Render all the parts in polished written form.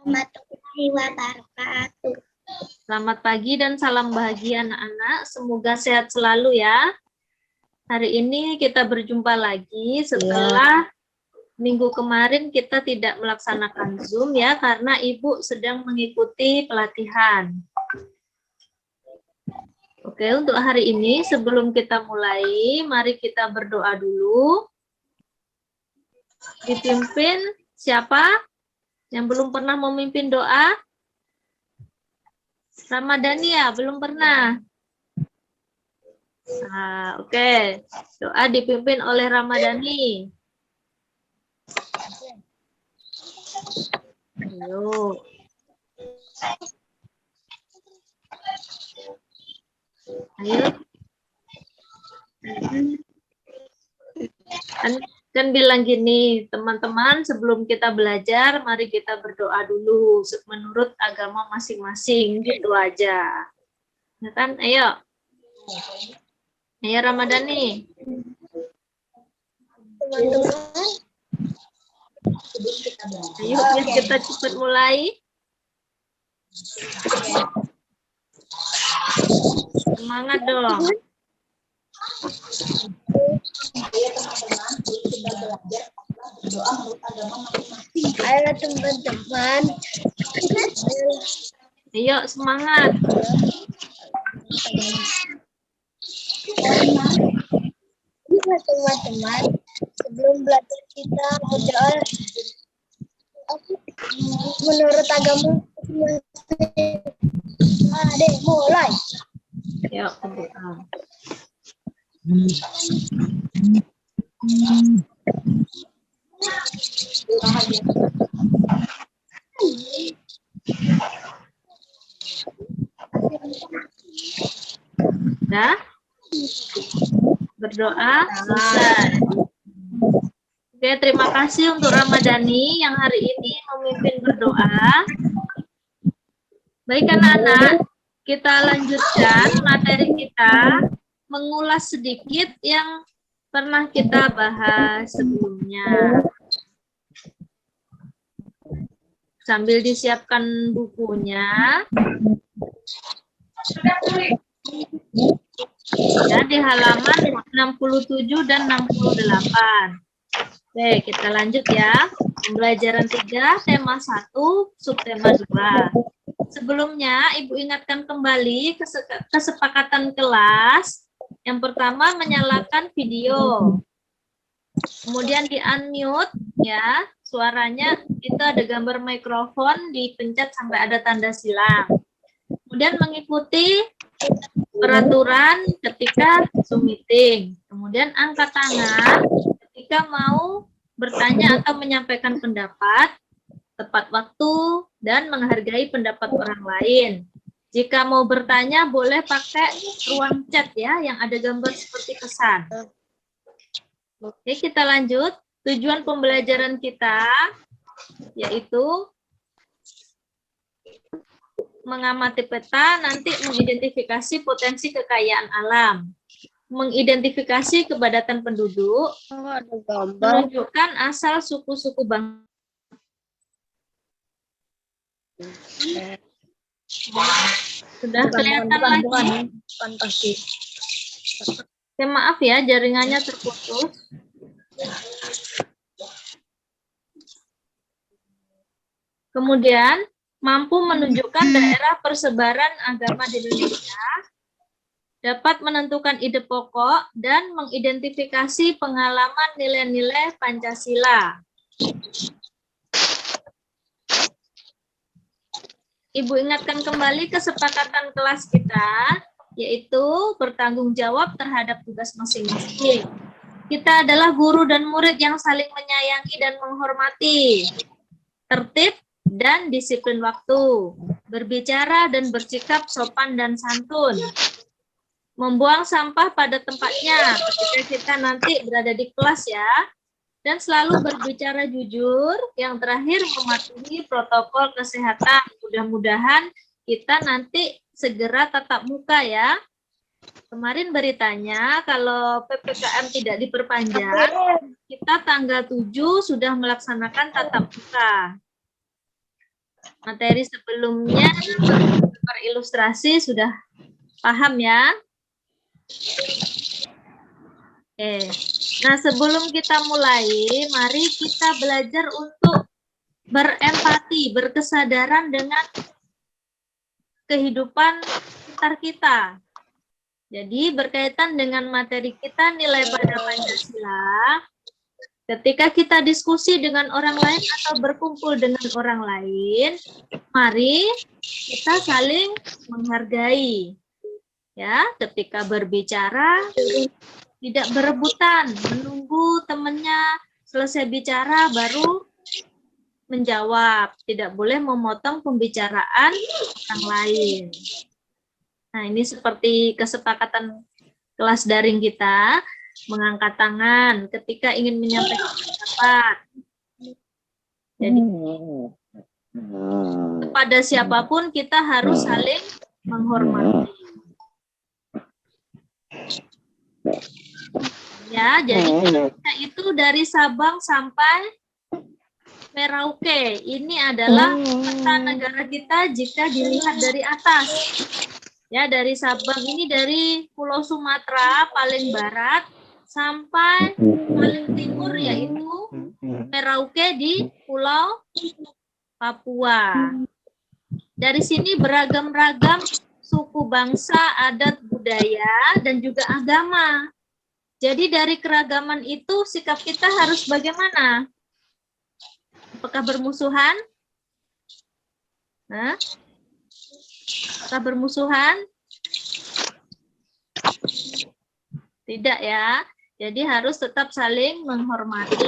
warahmatullahi wabarakatuh. Selamat pagi dan salam bahagia anak-anak. Semoga sehat selalu ya. Hari ini kita berjumpa lagi setelah minggu kemarin kita tidak melaksanakan Zoom ya, karena Ibu sedang mengikuti pelatihan. Oke, untuk hari ini sebelum kita mulai, mari kita berdoa dulu. Dipimpin siapa yang belum pernah memimpin doa? Ramadhani ya, belum pernah. Nah, oke. Doa dipimpin oleh Ramadhani. Ayo. Ayo. Kan bilang gini, teman-teman, sebelum kita belajar, mari kita berdoa dulu menurut agama masing-masing, gitu aja. Ya kan? Ayo. Ayo Ramadhani. Teman-teman, Ayo kita cepat mulai. Semangat dong. halo teman-teman. Ayo semangat. Teman-teman, sebelum belajar kita berdoa menurut agama masing-masing. Adek, mulai. Yuk berdoa. Dah? Berdoa selesai. Oke, terima kasih untuk Ramadhani yang hari ini memimpin berdoa. Baik anak-anak, kita lanjutkan materi kita, mengulas sedikit yang pernah kita bahas sebelumnya. Sambil disiapkan bukunya. Ya, di halaman 67 dan 68. Oke, kita lanjut ya. Pembelajaran 3, tema 1, subtema 2. Sebelumnya, Ibu ingatkan kembali kesepakatan kelas. Yang pertama, menyalakan video. Kemudian di-unmute ya, suaranya itu ada gambar mikrofon, dipencet sampai ada tanda silang. Kemudian mengikuti peraturan ketika Zoom meeting. Kemudian angkat tangan ketika mau bertanya atau menyampaikan pendapat, tepat waktu, dan menghargai pendapat orang lain. Jika mau bertanya, boleh pakai ruang chat ya, yang ada gambar seperti kesan. Oke, kita lanjut. Tujuan pembelajaran kita yaitu mengamati peta, nanti mengidentifikasi potensi kekayaan alam, mengidentifikasi kepadatan penduduk, menunjukkan asal suku-suku bangsa. Sudah kelihatan lagi? Ya, maaf ya, jaringannya terputus. Kemudian, mampu menunjukkan daerah persebaran agama di Indonesia, dapat menentukan ide pokok, dan mengidentifikasi pengalaman nilai-nilai Pancasila. Ibu ingatkan kembali kesepakatan kelas kita, yaitu bertanggung jawab terhadap tugas masing-masing. Kita adalah guru dan murid yang saling menyayangi dan menghormati, tertib dan disiplin waktu, berbicara dan bersikap sopan dan santun, membuang sampah pada tempatnya ketika kita nanti berada di kelas ya, dan selalu berbicara jujur, yang terakhir mematuhi protokol kesehatan. Mudah-mudahan kita nanti segera tatap muka ya. Kemarin beritanya kalau PPKM tidak diperpanjang, kita tanggal 7 sudah melaksanakan tatap muka. Materi sebelumnya per ilustrasi sudah paham ya? Oke. Nah, sebelum kita mulai, mari kita belajar untuk berempati, berkesadaran dengan kehidupan sekitar kita. Jadi, berkaitan dengan materi kita, nilai pada Pancasila, ketika kita diskusi dengan orang lain atau berkumpul dengan orang lain, mari kita saling menghargai. Ya, ketika berbicara tidak berebutan, menunggu temannya selesai bicara baru menjawab. Tidak boleh memotong pembicaraan orang lain. Nah, ini seperti kesepakatan kelas daring kita. Mengangkat tangan ketika ingin menyampaikan pendapat. Jadi kepada siapapun kita harus saling menghormati. Ya, jadi kita itu dari Sabang sampai Merauke. Ini adalah peta negara kita jika dilihat dari atas. Ya, dari Sabang ini dari Pulau Sumatera paling barat sampai paling timur yaitu Merauke di Pulau Papua. Dari sini beragam-ragam suku bangsa, adat, budaya, dan juga agama. Jadi dari keragaman itu sikap kita harus bagaimana? Apakah bermusuhan? Hah? Apakah bermusuhan? Tidak ya. Jadi harus tetap saling menghormati.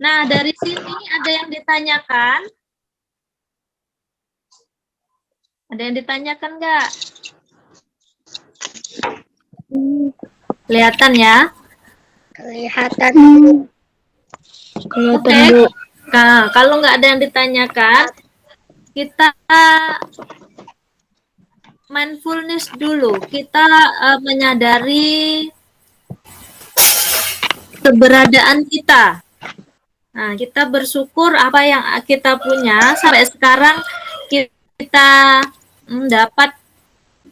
Nah, dari sini ada yang ditanyakan? Ada yang ditanyakan nggak? Kelihatan ya? Kelihatan. Oke. Nah, kalau nggak ada yang ditanyakan, kita mindfulness dulu. Kita menyadari keberadaan kita. Nah, kita bersyukur apa yang kita punya sampai sekarang kita dapat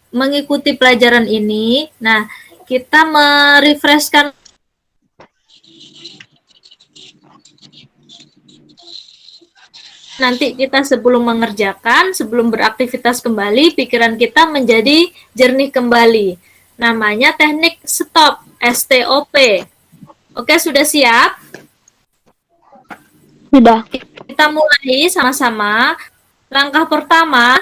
mengikuti pelajaran ini. Nah, kita merefreshkan nanti kita sebelum mengerjakan, sebelum beraktivitas kembali, pikiran kita menjadi jernih kembali. Namanya teknik stop, STOP. Oke, sudah siap? Sudah. Kita mulai sama-sama. Langkah pertama,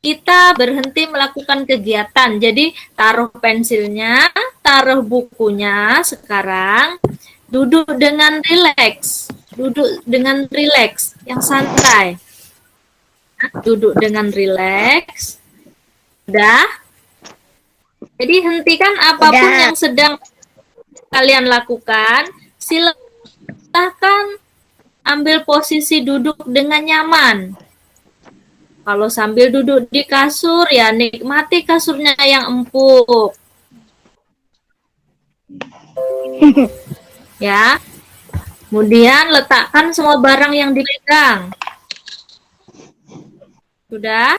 kita berhenti melakukan kegiatan. Jadi, taruh pensilnya, taruh bukunya sekarang. Duduk dengan rileks. Duduk dengan rileks, yang santai. Duduk dengan rileks. Udah? Jadi hentikan apapun yang sedang kalian lakukan. Silakan ambil posisi duduk dengan nyaman. Kalau sambil duduk di kasur, ya nikmati kasurnya yang empuk. Ya. Kemudian letakkan semua barang yang dipegang. Sudah?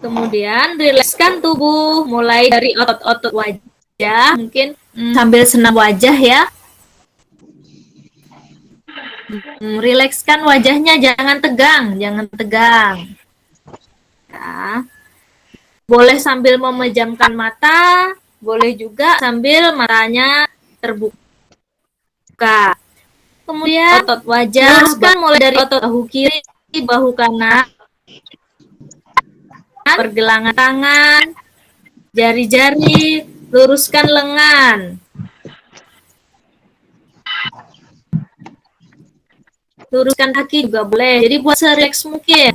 Kemudian rilekskan tubuh, mulai dari otot-otot wajah, mungkin sambil senam wajah ya. Rilekskan wajahnya, jangan tegang, jangan tegang. Ya. Boleh sambil memejamkan mata, boleh juga sambil matanya terbuka. Kemudian otot wajah, mulai dari otot bahu kiri, bahu kanan, pergelangan tangan, jari-jari, luruskan lengan. Luruskan kaki juga boleh. Jadi buat serileks mungkin.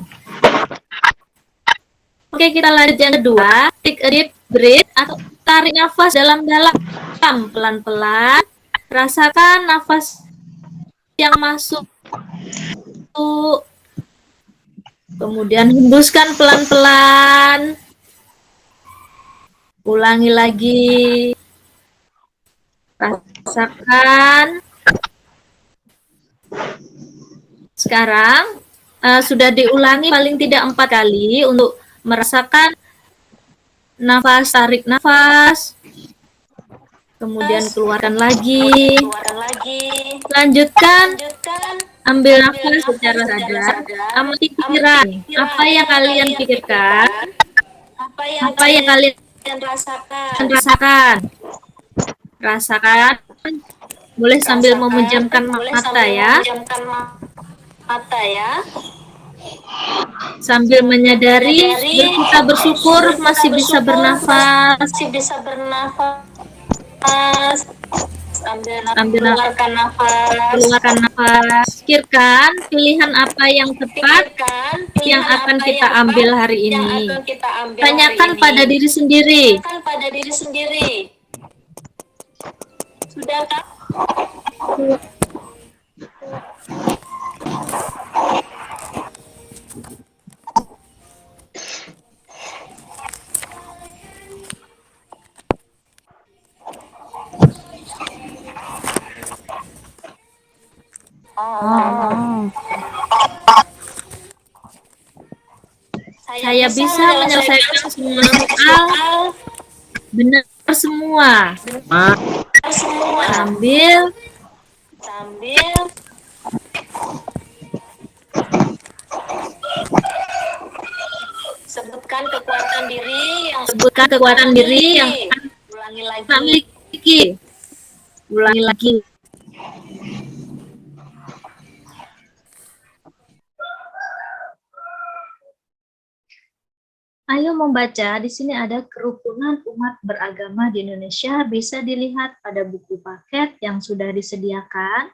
Oke, kita lanjut yang kedua. Take a deep breath atau tarik nafas dalam-dalam, pelan-pelan. Rasakan nafas yang masuk. Kemudian hembuskan pelan-pelan. Ulangi lagi. Rasakan. Sekarang sudah diulangi paling tidak 4 kali untuk merasakan nafas, tarik nafas, kemudian keluarkan lagi. Lanjutkan, ambil nafas secara sadar, amati pikiran. Apa yang kalian pikirkan? Apa yang kalian rasakan? Rasakan. Boleh sambil memejamkan mata ya. Sambil menyadari, kita bersyukur masih bisa bernafas. Ambil nafas, keluarkan nafas. Pikirkan pilihan apa yang tepat yang akan kita ambil hari ini. Tanyakan pada diri sendiri. Sudahkah? Saya bisa menyelesaikan semua soal benar semua. Sambil sebutkan kekuatan diri yang akan miliki. Ulangi lagi. Ayo membaca, di sini ada kerukunan umat beragama di Indonesia, bisa dilihat pada buku paket yang sudah disediakan.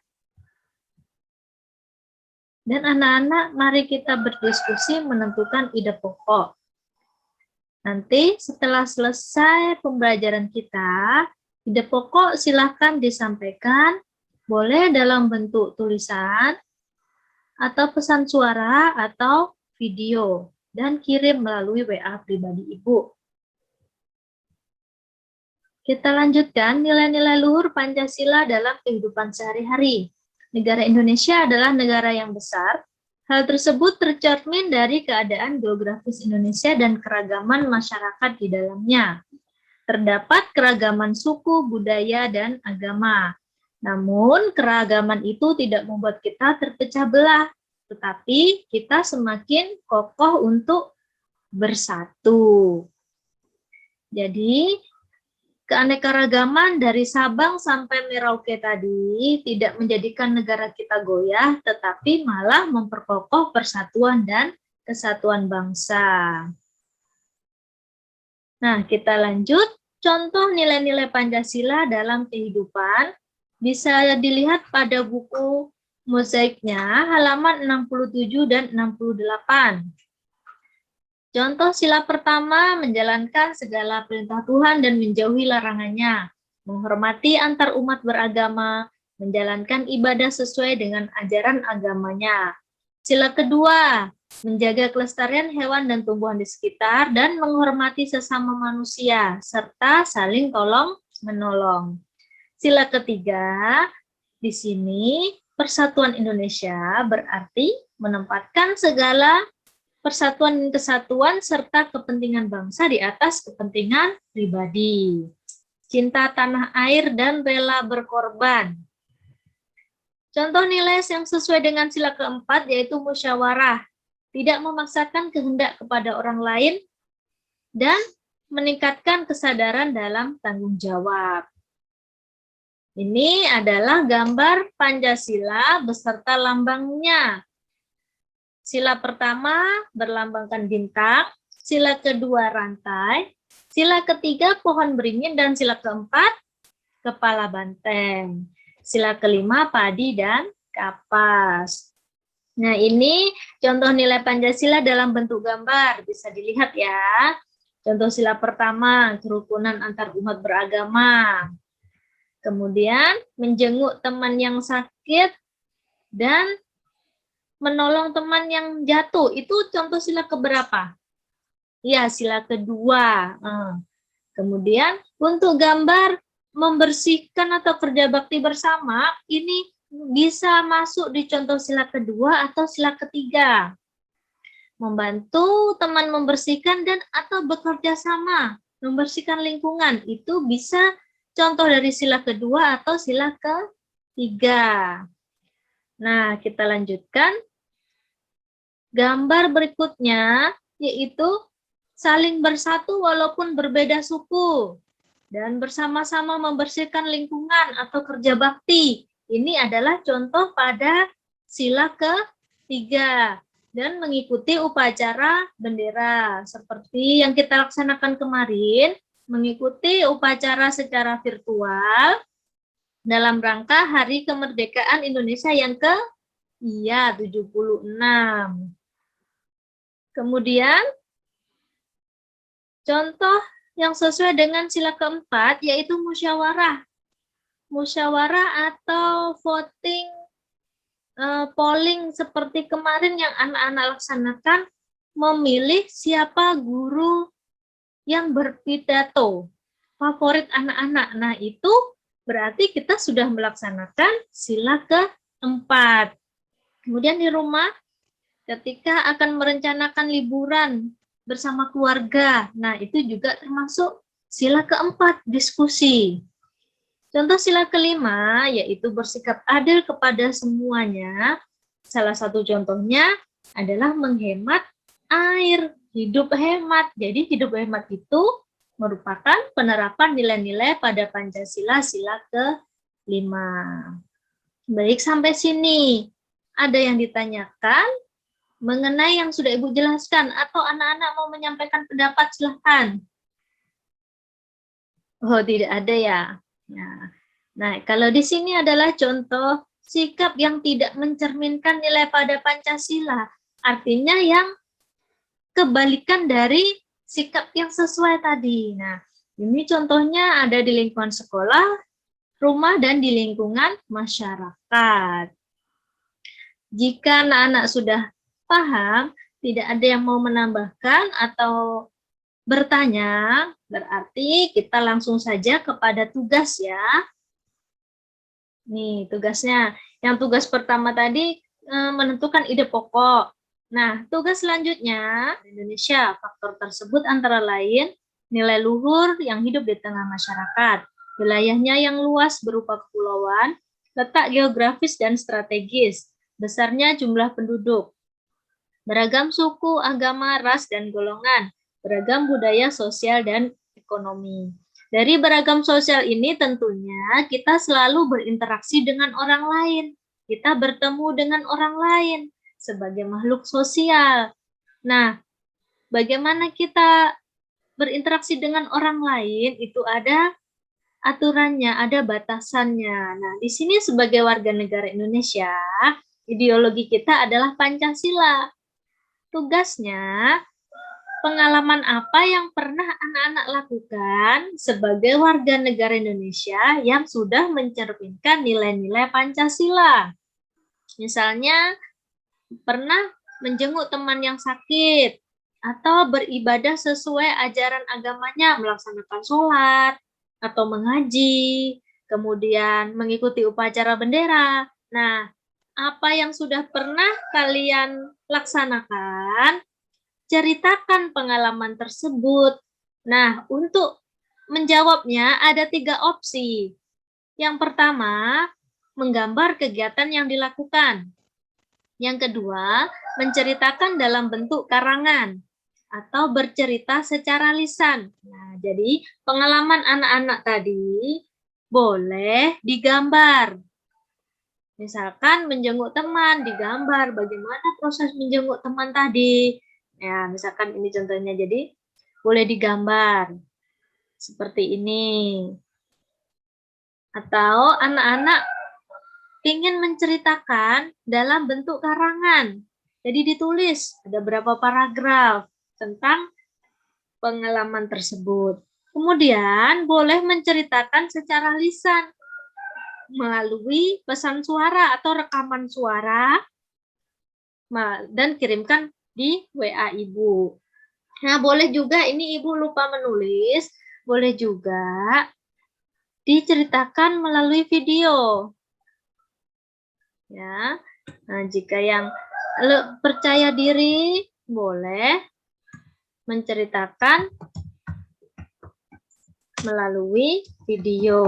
Dan anak-anak, mari kita berdiskusi menentukan ide pokok. Nanti setelah selesai pembelajaran kita, ide pokok silahkan disampaikan, boleh dalam bentuk tulisan, atau pesan suara, atau video. Dan kirim melalui WA pribadi Ibu. Kita lanjutkan nilai-nilai luhur Pancasila dalam kehidupan sehari-hari. Negara Indonesia adalah negara yang besar. Hal tersebut tercermin dari keadaan geografis Indonesia dan keragaman masyarakat di dalamnya. Terdapat keragaman suku, budaya, dan agama. Namun, keragaman itu tidak membuat kita terpecah belah, tetapi kita semakin kokoh untuk bersatu. Jadi, keanekaragaman dari Sabang sampai Merauke tadi tidak menjadikan negara kita goyah, tetapi malah memperkokoh persatuan dan kesatuan bangsa. Nah, kita lanjut. Contoh nilai-nilai Pancasila dalam kehidupan bisa dilihat pada buku mozaiknya halaman 67 dan 68. Contoh sila pertama, menjalankan segala perintah Tuhan dan menjauhi larangannya, menghormati antar umat beragama, menjalankan ibadah sesuai dengan ajaran agamanya. Sila kedua, menjaga kelestarian hewan dan tumbuhan di sekitar dan menghormati sesama manusia, serta saling tolong-menolong. Sila ketiga, di sini Persatuan Indonesia berarti menempatkan segala persatuan dan kesatuan serta kepentingan bangsa di atas kepentingan pribadi. Cinta tanah air dan rela berkorban. Contoh nilai yang sesuai dengan sila keempat yaitu musyawarah, tidak memaksakan kehendak kepada orang lain, dan meningkatkan kesadaran dalam tanggung jawab. Ini adalah gambar Pancasila beserta lambangnya. Sila pertama berlambangkan bintang, sila kedua rantai, sila ketiga pohon beringin, dan sila keempat kepala banteng. Sila kelima padi dan kapas. Nah, ini contoh nilai Pancasila dalam bentuk gambar, bisa dilihat ya. Contoh sila pertama, kerukunan antar umat beragama. Kemudian menjenguk teman yang sakit dan menolong teman yang jatuh. Itu contoh sila keberapa? Ya, sila kedua. Kemudian untuk gambar membersihkan atau kerja bakti bersama, ini bisa masuk di contoh sila kedua atau sila ketiga. Membantu teman membersihkan dan atau bekerja sama membersihkan lingkungan. Itu bisa contoh dari sila kedua atau sila ketiga. Nah, kita lanjutkan. Gambar berikutnya yaitu saling bersatu walaupun berbeda suku dan bersama-sama membersihkan lingkungan atau kerja bakti. Ini adalah contoh pada sila ketiga dan mengikuti upacara bendera seperti yang kita laksanakan kemarin, mengikuti upacara secara virtual dalam rangka Hari Kemerdekaan Indonesia yang 76. Kemudian contoh yang sesuai dengan sila keempat yaitu musyawarah. Musyawarah atau voting, polling seperti kemarin yang anak-anak laksanakan, memilih siapa guru yang berpidato favorit anak-anak. Nah, itu berarti kita sudah melaksanakan sila keempat. Kemudian di rumah, ketika akan merencanakan liburan bersama keluarga, nah itu juga termasuk sila keempat, diskusi. Contoh sila kelima yaitu bersikap adil kepada semuanya. Salah satu contohnya adalah menghemat air, hidup hemat. Jadi hidup hemat itu merupakan penerapan nilai-nilai pada Pancasila sila kelima. Baik, sampai sini. Ada yang ditanyakan mengenai yang sudah Ibu jelaskan atau anak-anak mau menyampaikan pendapat, silahkan. Oh, tidak ada ya. Nah, kalau di sini adalah contoh sikap yang tidak mencerminkan nilai pada Pancasila. Artinya yang kebalikan dari sikap yang sesuai tadi. Nah, ini contohnya ada di lingkungan sekolah, rumah, dan di lingkungan masyarakat. Jika anak-anak sudah paham, tidak ada yang mau menambahkan atau bertanya, berarti kita langsung saja kepada tugas ya. Nih tugasnya. Yang tugas pertama tadi menentukan ide pokok. Nah, tugas selanjutnya, Indonesia, faktor tersebut antara lain nilai luhur yang hidup di tengah masyarakat, wilayahnya yang luas berupa kepulauan, letak geografis dan strategis, besarnya jumlah penduduk, beragam suku, agama, ras, dan golongan, beragam budaya sosial dan ekonomi. Dari beragam sosial ini tentunya kita selalu berinteraksi dengan orang lain. Kita bertemu dengan orang lain sebagai makhluk sosial. Nah, bagaimana kita berinteraksi dengan orang lain itu ada aturannya, ada batasannya. Nah, di sini sebagai warga negara Indonesia, ideologi kita adalah Pancasila. Tugasnya, pengalaman apa yang pernah anak-anak lakukan sebagai warga negara Indonesia yang sudah mencerminkan nilai-nilai Pancasila. Misalnya, pernah menjenguk teman yang sakit, atau beribadah sesuai ajaran agamanya, melaksanakan sholat, atau mengaji, kemudian mengikuti upacara bendera. Nah, apa yang sudah pernah kalian laksanakan, ceritakan pengalaman tersebut. Nah, untuk menjawabnya ada 3 opsi. Yang pertama, menggambar kegiatan yang dilakukan. Yang kedua, menceritakan dalam bentuk karangan atau bercerita secara lisan. Nah, jadi pengalaman anak-anak tadi boleh digambar. Misalkan menjenguk teman, digambar bagaimana proses menjenguk teman tadi. Ya, misalkan ini contohnya, jadi boleh digambar seperti ini. Atau anak-anak ingin menceritakan dalam bentuk karangan. Jadi ditulis ada berapa paragraf tentang pengalaman tersebut. Kemudian boleh menceritakan secara lisan melalui pesan suara atau rekaman suara dan kirimkan di WA Ibu. Nah, boleh juga ini Ibu lupa menulis, boleh juga diceritakan melalui video. Ya. Nah, jika yang percaya diri boleh menceritakan melalui video.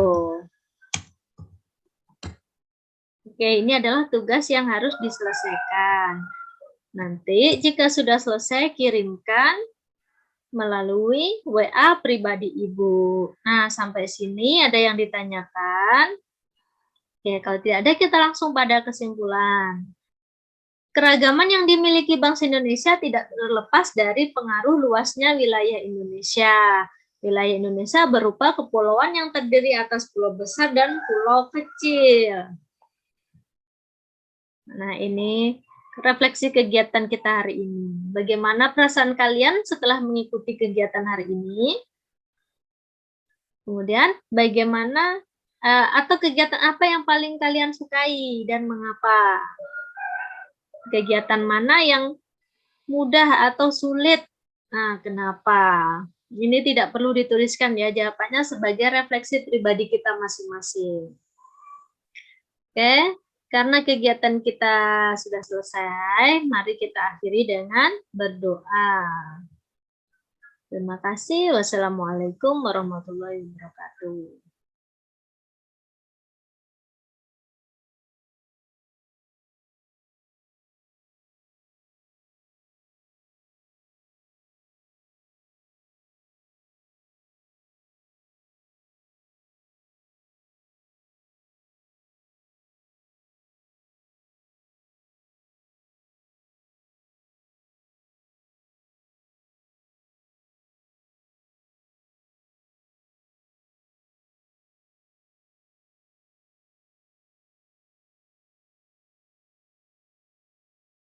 Oke, ini adalah tugas yang harus diselesaikan. Nanti jika sudah selesai, kirimkan melalui WA pribadi Ibu. Nah, sampai sini ada yang ditanyakan? Oke, kalau tidak ada, kita langsung pada kesimpulan. Keragaman yang dimiliki bangsa Indonesia tidak terlepas dari pengaruh luasnya wilayah Indonesia. Wilayah Indonesia berupa kepulauan yang terdiri atas pulau besar dan pulau kecil. Nah, ini refleksi kegiatan kita hari ini. Bagaimana perasaan kalian setelah mengikuti kegiatan hari ini? Kemudian, bagaimana atau kegiatan apa yang paling kalian sukai dan mengapa? Kegiatan mana yang mudah atau sulit? Nah, kenapa? Ini tidak perlu dituliskan ya, jawabannya sebagai refleksi pribadi kita masing-masing. Oke, karena kegiatan kita sudah selesai, mari kita akhiri dengan berdoa. Terima kasih. Wassalamualaikum warahmatullahi wabarakatuh.